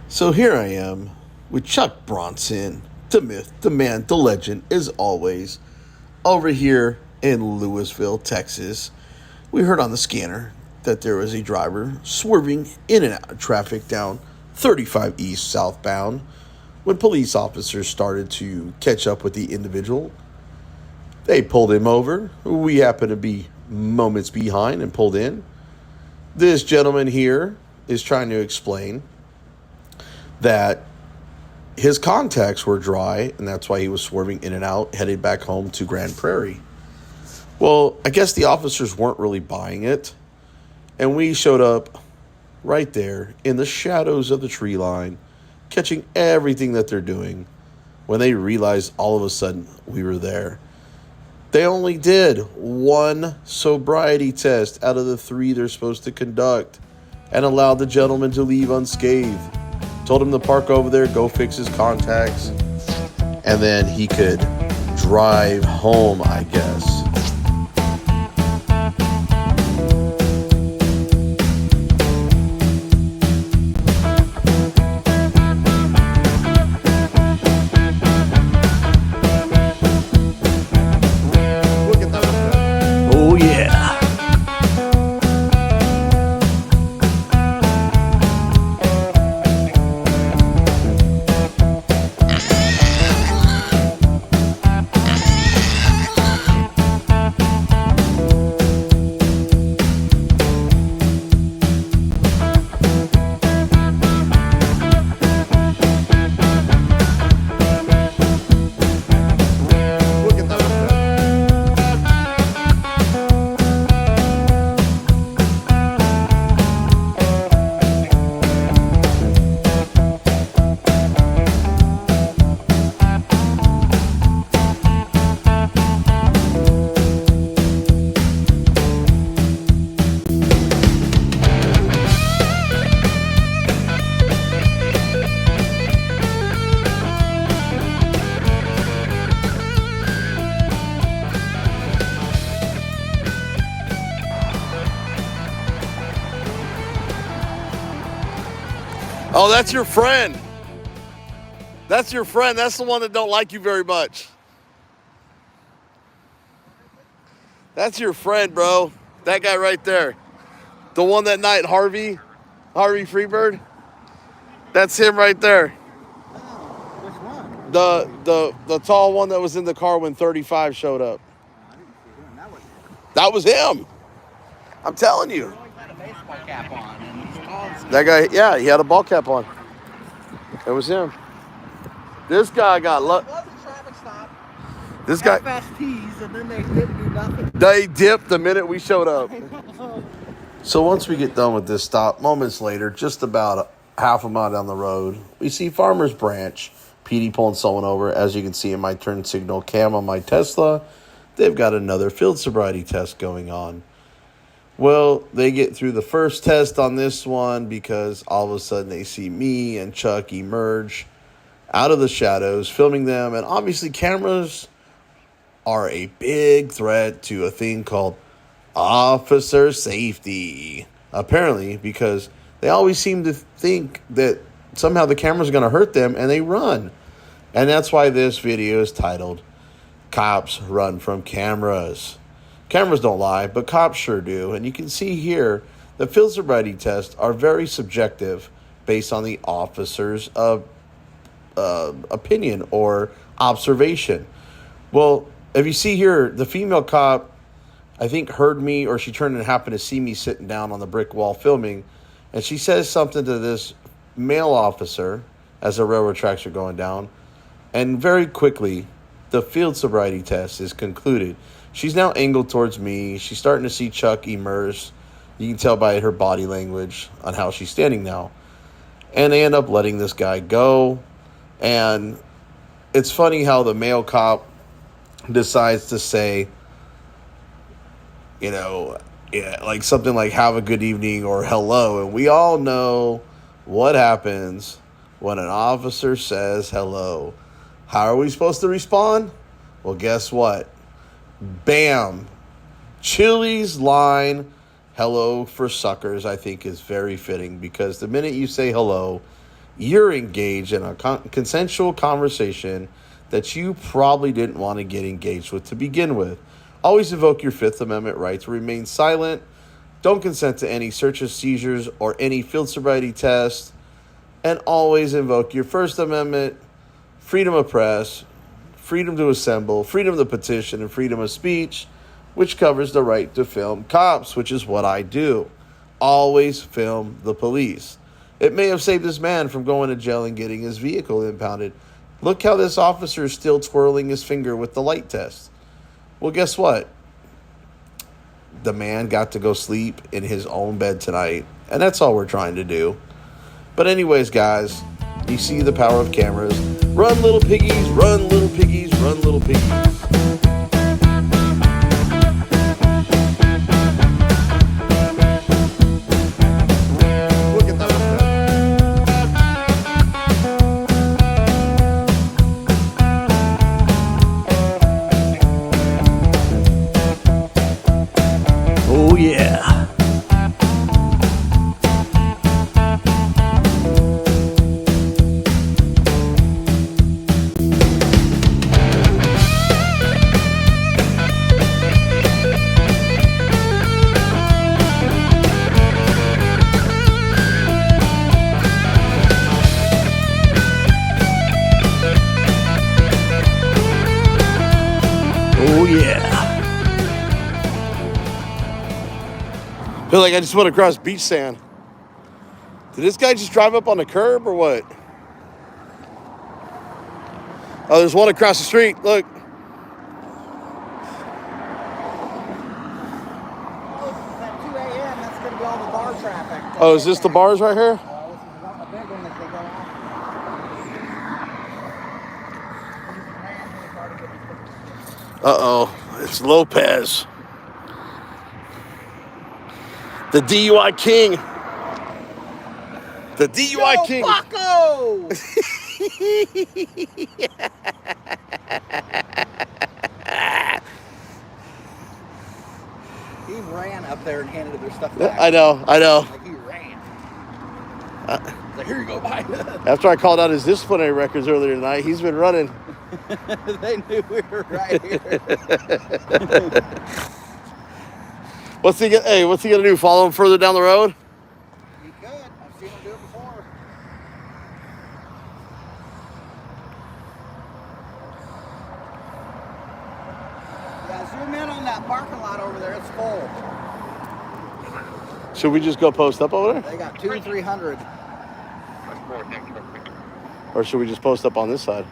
So here I am with Chuck Bronson, the myth, the man, the legend, as always, over here in Louisville, Texas. We heard on the scanner that there was a driver swerving in and out of traffic down 35 East southbound. When police officers started to catch up with the individual, they pulled him over. We happened to be moments behind and pulled in. This gentleman here is trying to explain that his contacts were dry, and that's why he was swerving in and out, headed back home to Grand Prairie. Well, I guess the officers weren't really buying it, and we showed up right there in the shadows of the tree line, catching everything that they're doing, when they realized all of a sudden we were there. They only did one sobriety test out of the 3 they're supposed to conduct, and allowed the gentleman to leave unscathed. Told him to park over there, go fix his contacts, and then he could drive home, I guess. Look at that. Oh, yeah. Oh, that's your friend. That's your friend. That's the one that don't like you very much. That's your friend, bro. That guy right there. The one that night, Harvey Freebird. That's him right there. Which one? The tall one that was in the car when 35 showed up. I didn't see him. That was him. I'm telling you. He always had a baseball cap on, and he's tall and That guy, yeah, he had a ball cap on. It was him. This guy got luck. It was a traffic stop. This guy, FSTs, and then they didn't do nothing. they dipped the minute we showed up. So once we get done with this stop, moments later, just about half a mile down the road, we see Farmer's Branch. PD pulling someone over. As you can see in my turn signal cam on my Tesla, they've got another field sobriety test going on. Well, they get through the first test on this one because all of a sudden they see me and Chuck emerge out of the shadows, filming them. And obviously cameras are a big threat to a thing called officer safety. Apparently, because they always seem to think that somehow the camera's going to hurt them, and they run. And that's why this video is titled, Cops Run from Cameras. Cameras don't lie, but cops sure do. And you can see here, the field sobriety tests are very subjective based on the officer's opinion or observation. Well, if you see here, the female cop, I think, heard me, or she turned and happened to see me sitting down on the brick wall filming, and she says something to this male officer as the railroad tracks are going down, and very quickly, the field sobriety test is concluded. She's now angled towards me. She's starting to see Chuck immerse. You can tell by her body language on how she's standing now. And they end up letting this guy go. And it's funny how the male cop decides to say, you know, yeah, like something like have a good evening or hello. And we all know what happens when an officer says hello. How are we supposed to respond? Well, guess what? Bam. Chili's line, hello for suckers, I think is very fitting because the minute you say hello, you're engaged in a consensual conversation that you probably didn't want to get engaged with to begin with. Always invoke your Fifth Amendment right to remain silent. Don't consent to any searches, seizures, or any field sobriety test. And always invoke your First Amendment, freedom of press, freedom to assemble, freedom to petition, and freedom of speech, which covers the right to film cops, which is what I do. Always film the police. It may have saved this man from going to jail and getting his vehicle impounded. Look how this officer is still twirling his finger with the light test. Well, guess what? The man got to go sleep in his own bed tonight, and that's all we're trying to do. But anyways, guys, you see the power of cameras. Run, little piggies, run, little piggies, run, little piggies. Oh, yeah. Oh, yeah. Feel like I just went across beach sand. Did this guy just drive up on the curb or what? Oh, there's one across the street. Look. Oh, at 2 a.m., that's going to be all the bar traffic. Oh, is this the bars right here? This is not the big one that they go off. Uh-oh. It's Lopez. The DUI king. The DUI king. Bucko! He ran up there and handed their stuff back. I know. Like he ran. He's like, here you go, bye. After I called out his disciplinary records earlier tonight, he's been running. They knew we were right here. What's he gonna do? Follow him further down the road? He could. I've seen him do it before. Yeah, zoom in on that parking lot over there. It's full. Should we just go post up over there? They got 200-300. Or should we just post up on this side?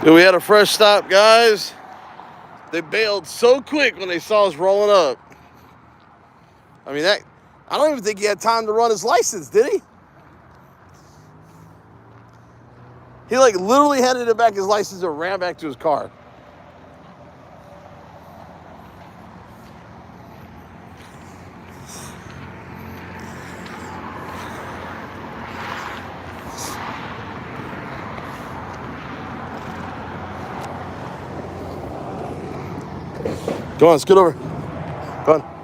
We had a fresh stop, guys. They bailed so quick when they saw us rolling up. I mean, I don't even think he had time to run his license, did he? He like literally handed it back his license and ran back to his car. Go on, scoot over. Go on.